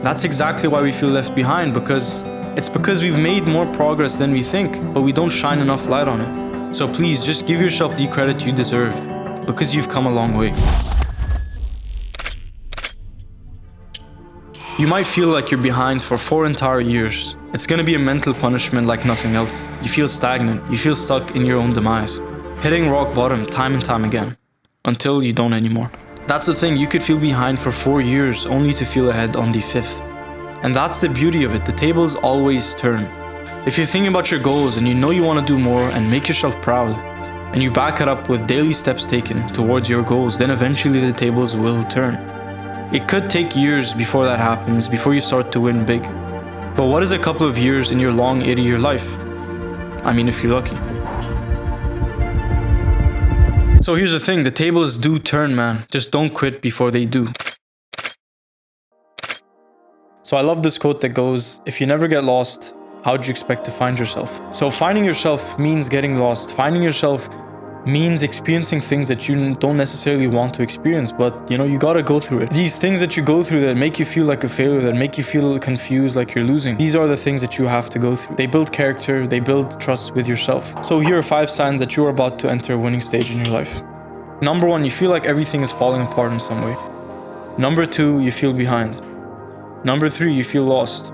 That's exactly why we feel left behind, because we've made more progress than we think, but we don't shine enough light on it. So please, just give yourself the credit you deserve, because you've come a long way. You might feel like you're behind for 4 entire years. It's gonna be a mental punishment like nothing else. You feel stagnant, you feel stuck in your own demise, hitting rock bottom time and time again, until you don't anymore. That's the thing, you could feel behind for 4 years only to feel ahead on the 5th. And that's the beauty of it, the tables always turn. If you're thinking about your goals and you know you want to do more and make yourself proud, and you back it up with daily steps taken towards your goals, then eventually the tables will turn. It could take years before that happens, before you start to win big. But what is a couple of years in your long 80-year life? I mean, if you're lucky. So here's the thing, the tables do turn, man. Just don't quit before they do. So I love this quote that goes, if you never get lost, how'd you expect to find yourself? So finding yourself means getting lost. Finding yourself means experiencing things that you don't necessarily want to experience, but you gotta go through it. These things that you go through that make you feel like a failure, that make you feel confused, like you're losing, these are the things that you have to go through. They build character, they build trust with yourself. So here are 5 signs that you are about to enter a winning stage in your life. Number 1, you feel like everything is falling apart in some way. Number 2, you feel behind. Number 3, you feel lost.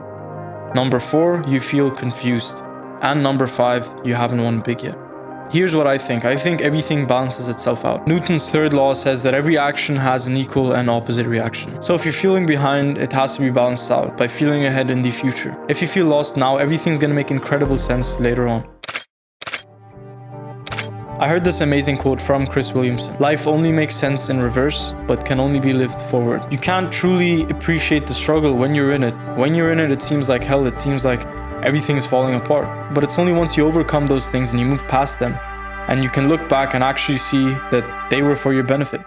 Number 4, you feel confused. And number 5, you haven't won big yet. Here's what I think. I think everything balances itself out. Newton's 3rd law says that every action has an equal and opposite reaction. So if you're feeling behind, it has to be balanced out by feeling ahead in the future. If you feel lost now, everything's gonna make incredible sense later on. I heard this amazing quote from Chris Williamson. Life only makes sense in reverse, but can only be lived forward. You can't truly appreciate the struggle when you're in it. When you're in it, it seems like hell. It seems like everything's falling apart. But it's only once you overcome those things and you move past them, and you can look back and actually see that they were for your benefit.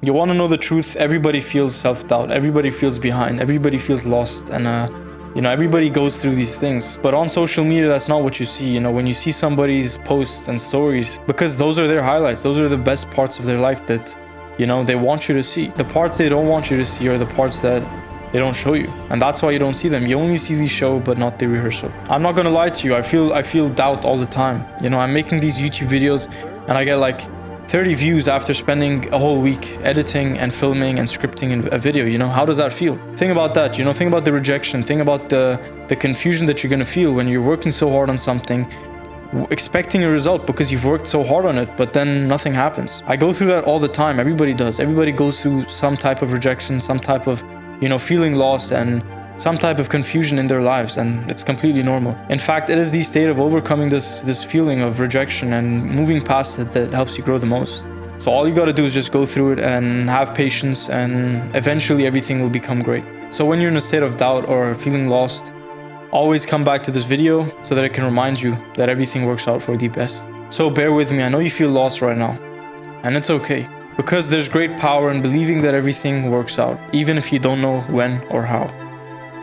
You want to know the truth? Everybody feels self-doubt. Everybody feels behind. Everybody feels lost. And everybody goes through these things. But on social media, that's not what you see. When you see somebody's posts and stories, because those are their highlights. Those are the best parts of their life that, they want you to see. The parts they don't want you to see are the parts that they don't show you. And that's why you don't see them. You only see the show, but not the rehearsal. I'm not gonna lie to you. I feel doubt all the time. I'm making these YouTube videos and I get like 30 views after spending a whole week editing and filming and scripting a video. How does that feel? Think about that. Think about the rejection. Think about the confusion that you're gonna feel when you're working so hard on something, expecting a result because you've worked so hard on it, but then nothing happens. I go through that all the time. Everybody does. Everybody goes through some type of rejection, some type of, feeling lost and some type of confusion in their lives, and it's completely normal. In fact, it is the state of overcoming this feeling of rejection and moving past it that helps you grow the most. So all you gotta do is just go through it and have patience, and eventually everything will become great. So when you're in a state of doubt or feeling lost, always come back to this video so that it can remind you that everything works out for the best. So bear with me, I know you feel lost right now, and it's okay. Because there's great power in believing that everything works out, even if you don't know when or how.